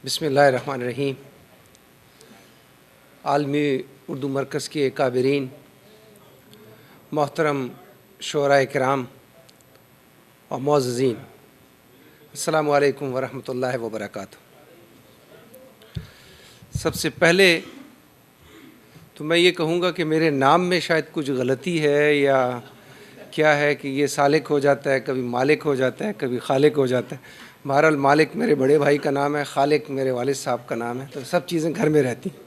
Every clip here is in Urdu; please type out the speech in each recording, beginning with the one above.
بسم اللہ الرحمن الرحیم۔ عالمی اردو مرکز کے کابرین، محترم شعراء کرام اور معززین، السلام علیکم ورحمۃ اللہ وبرکاتہ۔ سب سے پہلے تو میں یہ کہوں گا کہ میرے نام میں شاید کچھ غلطی ہے یا کیا ہے کہ یہ سالک ہو جاتا ہے، کبھی مالک ہو جاتا ہے، کبھی خالق ہو جاتا ہے۔ بہرحال مالک میرے بڑے بھائی کا نام ہے، خالق میرے والد صاحب کا نام ہے، تو سب چیزیں گھر میں رہتی ہیں۔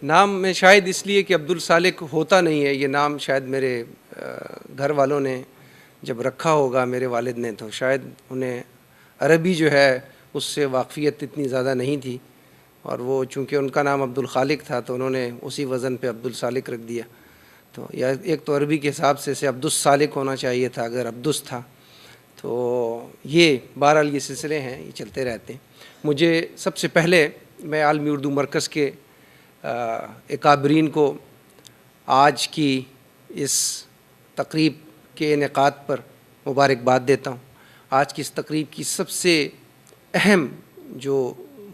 نام میں شاید اس لیے کہ عبدالسالک ہوتا نہیں ہے، یہ نام شاید میرے گھر والوں نے جب رکھا ہوگا، میرے والد نے، تو شاید انہیں عربی جو ہے اس سے واقفیت اتنی زیادہ نہیں تھی، اور وہ چونکہ ان کا نام عبدالخالق تھا تو انہوں نے اسی وزن پہ عبدالسالک رکھ دیا۔ تو یا ایک تو عربی کے حساب سے عبدالسالک ہونا چاہیے تھا اگر عبدس تھا۔ تو یہ بہرحال یہ سلسلے ہیں، یہ چلتے رہتے ہیں۔ مجھے سب سے پہلے میں عالمی اردو مرکز کے اکابرین کو آج کی اس تقریب کے انعقاد پر مبارکباد دیتا ہوں۔ آج کی اس تقریب کی سب سے اہم جو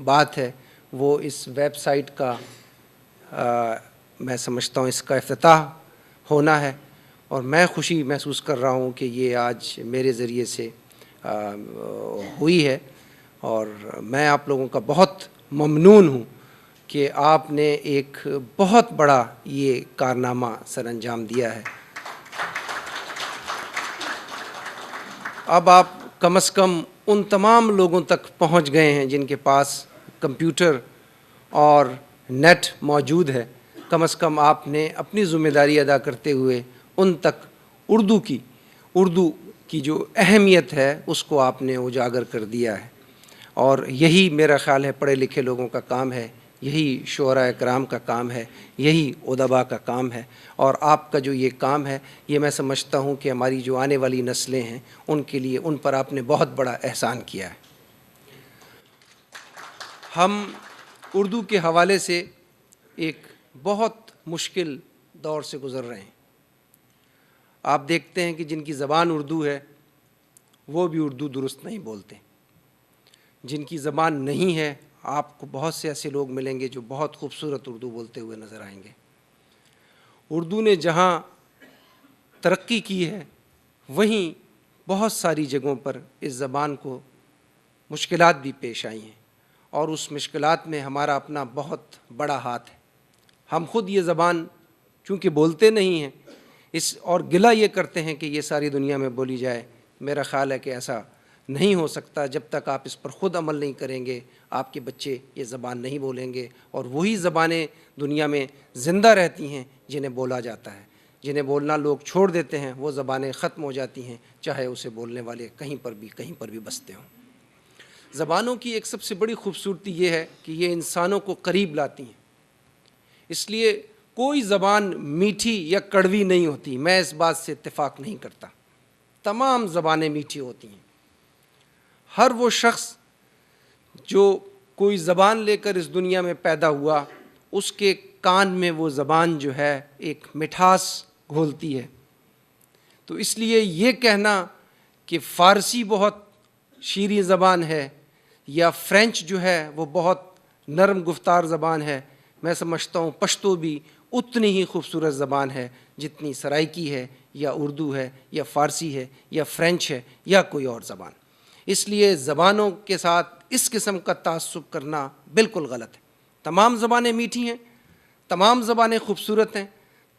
بات ہے وہ اس ویب سائٹ کا میں سمجھتا ہوں اس کا افتتاح ہونا ہے، اور میں خوشی محسوس کر رہا ہوں کہ یہ آج میرے ذریعے سے ہوئی ہے، اور میں آپ لوگوں کا بہت ممنون ہوں کہ آپ نے ایک بہت بڑا یہ کارنامہ سر انجام دیا ہے۔ اب آپ کم از کم ان تمام لوگوں تک پہنچ گئے ہیں جن کے پاس کمپیوٹر اور نیٹ موجود ہے۔ کم از کم آپ نے اپنی ذمہ داری ادا کرتے ہوئے ان تک اردو کی جو اہمیت ہے اس کو آپ نے اجاگر کر دیا ہے، اور یہی میرا خیال ہے پڑھے لکھے لوگوں کا کام ہے، یہی شعراء کرام کا کام ہے، یہی ادباء کا کام ہے، اور آپ کا جو یہ کام ہے یہ میں سمجھتا ہوں کہ ہماری جو آنے والی نسلیں ہیں ان کے لیے ان پر آپ نے بہت بڑا احسان کیا ہے۔ ہم اردو کے حوالے سے ایک بہت مشکل دور سے گزر رہے ہیں۔ آپ دیکھتے ہیں کہ جن کی زبان اردو ہے وہ بھی اردو درست نہیں بولتے۔ جن کی زبان نہیں ہے آپ کو بہت سے ایسے لوگ ملیں گے جو بہت خوبصورت اردو بولتے ہوئے نظر آئیں گے۔ اردو نے جہاں ترقی کی ہے وہیں بہت ساری جگہوں پر اس زبان کو مشکلات بھی پیش آئی ہیں، اور اس مشکلات میں ہمارا اپنا بہت بڑا ہاتھ ہے۔ ہم خود یہ زبان چونکہ بولتے نہیں ہیں اور گلہ یہ کرتے ہیں کہ یہ ساری دنیا میں بولی جائے۔ میرا خیال ہے کہ ایسا نہیں ہو سکتا جب تک آپ اس پر خود عمل نہیں کریں گے، آپ کے بچے یہ زبان نہیں بولیں گے، اور وہی زبانیں دنیا میں زندہ رہتی ہیں جنہیں بولا جاتا ہے۔ جنہیں بولنا لوگ چھوڑ دیتے ہیں وہ زبانیں ختم ہو جاتی ہیں، چاہے اسے بولنے والے کہیں پر بھی بستے ہوں۔ زبانوں کی ایک سب سے بڑی خوبصورتی یہ ہے کہ یہ انسانوں کو قریب لاتی ہیں، اس لیے کوئی زبان میٹھی یا کڑوی نہیں ہوتی۔ میں اس بات سے اتفاق نہیں کرتا، تمام زبانیں میٹھی ہوتی ہیں۔ ہر وہ شخص جو کوئی زبان لے کر اس دنیا میں پیدا ہوا اس کے کان میں وہ زبان جو ہے ایک مٹھاس گھولتی ہے۔ تو اس لیے یہ کہنا کہ فارسی بہت شیریں زبان ہے یا فرینچ جو ہے وہ بہت نرم گفتار زبان ہے، میں سمجھتا ہوں پشتو بھی اتنی ہی خوبصورت زبان ہے جتنی سرائکی ہے یا اردو ہے یا فارسی ہے یا فرینچ ہے یا کوئی اور زبان۔ اس لیے زبانوں کے ساتھ اس قسم کا تعصب کرنا بالکل غلط ہے۔ تمام زبانیں میٹھی ہیں، تمام زبانیں خوبصورت ہیں،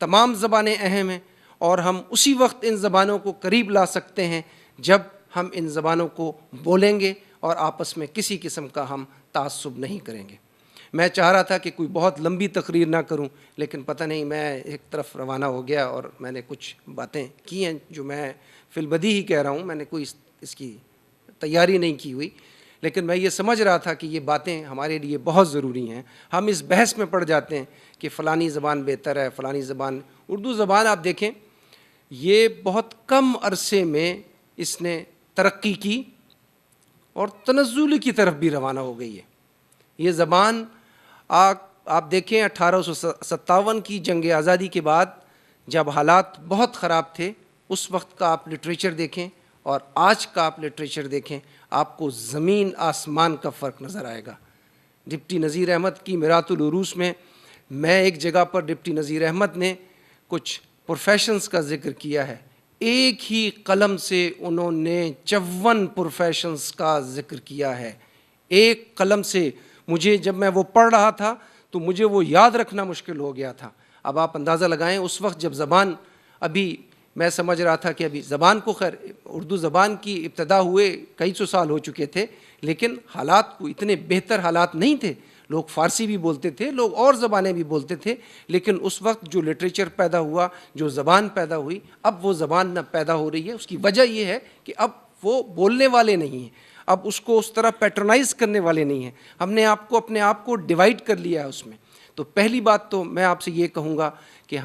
تمام زبانیں اہم ہیں، اور ہم اسی وقت ان زبانوں کو قریب لا سکتے ہیں جب ہم ان زبانوں کو بولیں گے اور آپس میں کسی قسم کا ہم تعصب نہیں کریں گے۔ میں چاہ رہا تھا کہ کوئی بہت لمبی تقریر نہ کروں، لیکن پتہ نہیں میں ایک طرف روانہ ہو گیا اور میں نے کچھ باتیں کی ہیں جو میں فی البدیہہ ہی کہہ رہا ہوں، میں نے کوئی اس کی تیاری نہیں کی ہوئی، لیکن میں یہ سمجھ رہا تھا کہ یہ باتیں ہمارے لیے بہت ضروری ہیں۔ ہم اس بحث میں پڑ جاتے ہیں کہ فلانی زبان بہتر ہے، فلانی زبان۔ اردو زبان آپ دیکھیں یہ بہت کم عرصے میں اس نے ترقی کی اور تنزل کی طرف بھی روانہ ہو گئی ہے۔ یہ زبان آپ دیکھیں 1857 کی جنگ آزادی کے بعد جب حالات بہت خراب تھے، اس وقت کا آپ لٹریچر دیکھیں اور آج کا آپ لٹریچر دیکھیں آپ کو زمین آسمان کا فرق نظر آئے گا۔ ڈپٹی نذیر احمد کی میرات العروس میں ایک جگہ پر ڈپٹی نذیر احمد نے کچھ پروفیشنز کا ذکر کیا ہے، ایک ہی قلم سے انہوں نے 54 پروفیشنز کا ذکر کیا ہے، ایک قلم سے۔ مجھے جب میں وہ پڑھ رہا تھا تو مجھے وہ یاد رکھنا مشکل ہو گیا تھا۔ اب آپ اندازہ لگائیں اس وقت جب زبان، ابھی میں سمجھ رہا تھا کہ ابھی زبان کو، خیر اردو زبان کی ابتدا ہوئے کئی سو سال ہو چکے تھے، لیکن حالات کو اتنے بہتر حالات نہیں تھے، لوگ فارسی بھی بولتے تھے، لوگ اور زبانیں بھی بولتے تھے، لیکن اس وقت جو لٹریچر پیدا ہوا، جو زبان پیدا ہوئی، اب وہ زبان نہ پیدا ہو رہی ہے۔ اس کی وجہ یہ ہے کہ اب وہ بولنے والے نہیں ہیں، اب اس کو اس طرح پیٹرنائز کرنے والے نہیں ہیں، ہم نے اپنے آپ کو ڈیوائیڈ کر لیا ہے اس میں۔ تو پہلی بات تو میں آپ سے یہ کہوں گا کہ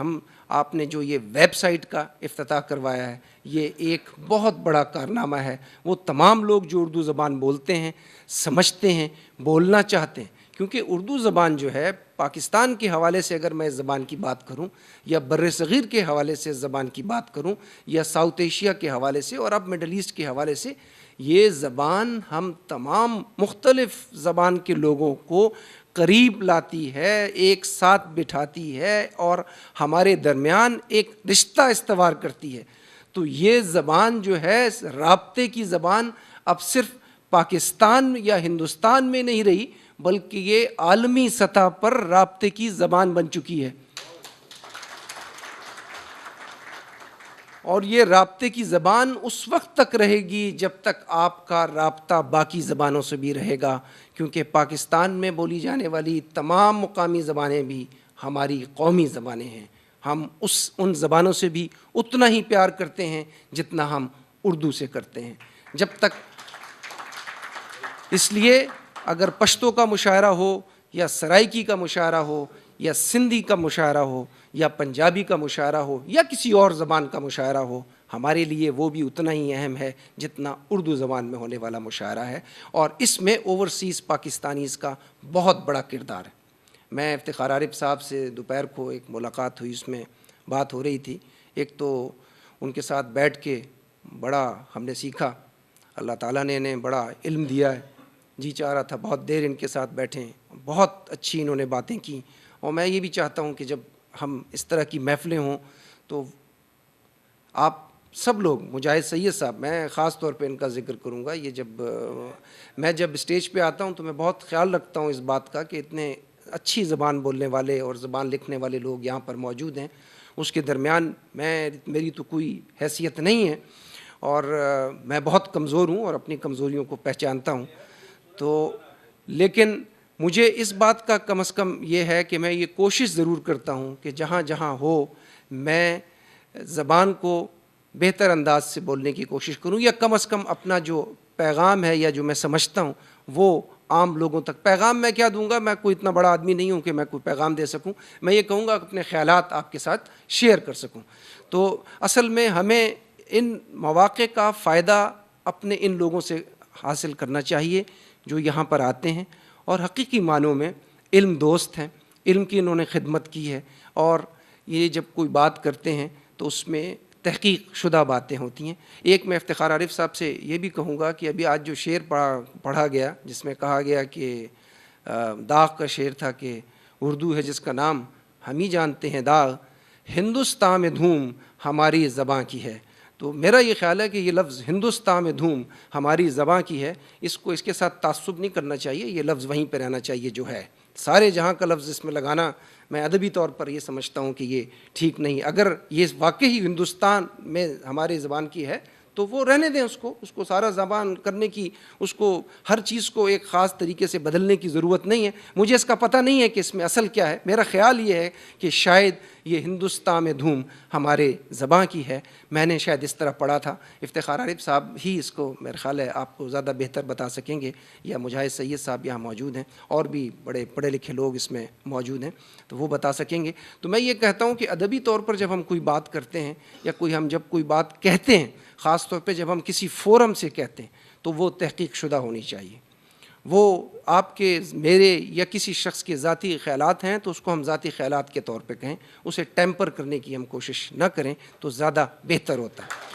آپ نے جو یہ ویب سائٹ کا افتتاح کروایا ہے، یہ ایک بہت بڑا کارنامہ ہے۔ وہ تمام لوگ جو اردو زبان بولتے ہیں، سمجھتے ہیں، بولنا چاہتے ہیں، کیونکہ اردو زبان جو ہے پاکستان کے حوالے سے اگر میں اس زبان کی بات کروں، یا بر صغیر کے حوالے سے اس زبان کی بات کروں، یا ساؤتھ ایشیا کے حوالے سے اور اب مڈل ایسٹ کے حوالے سے، یہ زبان ہم تمام مختلف زبان کے لوگوں کو قریب لاتی ہے، ایک ساتھ بٹھاتی ہے اور ہمارے درمیان ایک رشتہ استوار کرتی ہے۔ تو یہ زبان جو ہے رابطے کی زبان اب صرف پاکستان یا ہندوستان میں نہیں رہی، بلکہ یہ عالمی سطح پر رابطے کی زبان بن چکی ہے، اور یہ رابطے کی زبان اس وقت تک رہے گی جب تک آپ کا رابطہ باقی زبانوں سے بھی رہے گا، کیونکہ پاکستان میں بولی جانے والی تمام مقامی زبانیں بھی ہماری قومی زبانیں ہیں، ہم ان زبانوں سے بھی اتنا ہی پیار کرتے ہیں جتنا ہم اردو سے کرتے ہیں۔ جب تک، اس لیے اگر پشتو کا مشاعرہ ہو یا سرائکی کا مشاعرہ ہو یا سندھی کا مشاعرہ ہو یا پنجابی کا مشاعرہ ہو یا کسی اور زبان کا مشاعرہ ہو، ہمارے لیے وہ بھی اتنا ہی اہم ہے جتنا اردو زبان میں ہونے والا مشاعرہ ہے، اور اس میں اوورسیز پاکستانیز کا بہت بڑا کردار ہے۔ میں افتخار عارف صاحب سے دوپہر کو ایک ملاقات ہوئی، اس میں بات ہو رہی تھی، ایک تو ان کے ساتھ بیٹھ کے بڑا ہم نے سیکھا، اللہ تعالیٰ نے انہیں بڑا علم دیا ہے، جی چاہ رہا تھا بہت دیر ان کے ساتھ بیٹھیں، بہت اچھی انہوں نے باتیں کی، اور میں یہ بھی چاہتا ہوں کہ جب ہم اس طرح کی محفلیں ہوں تو آپ سب لوگ، مجاہد سید صاحب، میں خاص طور پہ ان کا ذکر کروں گا، یہ جب اسٹیج پہ آتا ہوں تو میں بہت خیال رکھتا ہوں اس بات کا کہ اتنے اچھی زبان بولنے والے اور زبان لکھنے والے لوگ یہاں پر موجود ہیں، اس کے درمیان میری تو کوئی حیثیت نہیں ہے، اور میں بہت کمزور ہوں اور اپنی کمزوریوں کو پہچانتا ہوں، تو لیکن مجھے اس بات کا کم از کم یہ ہے کہ میں یہ کوشش ضرور کرتا ہوں کہ جہاں جہاں ہو میں زبان کو بہتر انداز سے بولنے کی کوشش کروں، یا کم از کم اپنا جو پیغام ہے یا جو میں سمجھتا ہوں وہ عام لوگوں تک۔ پیغام میں کیا دوں گا، میں کوئی اتنا بڑا آدمی نہیں ہوں کہ میں کوئی پیغام دے سکوں، میں یہ کہوں گا کہ اپنے خیالات آپ کے ساتھ شیئر کر سکوں۔ تو اصل میں ہمیں ان مواقع کا فائدہ اپنے ان لوگوں سے حاصل کرنا چاہیے جو یہاں پر آتے ہیں اور حقیقی معنوں میں علم دوست ہیں، علم کی انہوں نے خدمت کی ہے، اور یہ جب کوئی بات کرتے ہیں تو اس میں تحقیق شدہ باتیں ہوتی ہیں۔ ایک میں افتخار عارف صاحب سے یہ بھی کہوں گا کہ ابھی آج جو شعر پڑھا گیا، جس میں کہا گیا کہ داغ کا شعر تھا کہ اردو ہے جس کا نام ہم ہی جانتے ہیں داغ، ہندوستان میں دھوم ہماری زباں کی ہے۔ تو میرا یہ خیال ہے کہ یہ لفظ ہندوستان میں دھوم ہماری زباں کی ہے، اس کے ساتھ تعصب نہیں کرنا چاہیے، یہ لفظ وہیں پہ رہنا چاہیے جو ہے، سارے جہاں کا لفظ اس میں لگانا میں ادبی طور پر یہ سمجھتا ہوں کہ یہ ٹھیک نہیں۔ اگر یہ واقعی ہندوستان میں ہماری زبان کی ہے تو وہ رہنے دیں، اس کو سارا زبان کرنے کی، اس کو ہر چیز کو ایک خاص طریقے سے بدلنے کی ضرورت نہیں ہے۔ مجھے اس کا پتہ نہیں ہے کہ اس میں اصل کیا ہے، میرا خیال یہ ہے کہ شاید یہ ہندوستان میں دھوم ہمارے زباں کی ہے، میں نے شاید اس طرح پڑھا تھا۔ افتخار عارف صاحب ہی اس کو میرا خیال ہے آپ کو زیادہ بہتر بتا سکیں گے، یا مجاہد سید صاحب یہاں موجود ہیں، اور بھی بڑے پڑھے لکھے لوگ اس میں موجود ہیں تو وہ بتا سکیں گے۔ تو میں یہ کہتا ہوں کہ ادبی طور پر جب ہم کوئی بات کرتے ہیں یا جب کوئی بات کہتے ہیں، خاص طور پہ جب ہم کسی فورم سے کہتے ہیں، تو وہ تحقیق شدہ ہونی چاہیے۔ وہ آپ کے، میرے یا کسی شخص کے ذاتی خیالات ہیں تو اس کو ہم ذاتی خیالات کے طور پہ کہیں، اسے ٹیمپر کرنے کی ہم کوشش نہ کریں تو زیادہ بہتر ہوتا ہے۔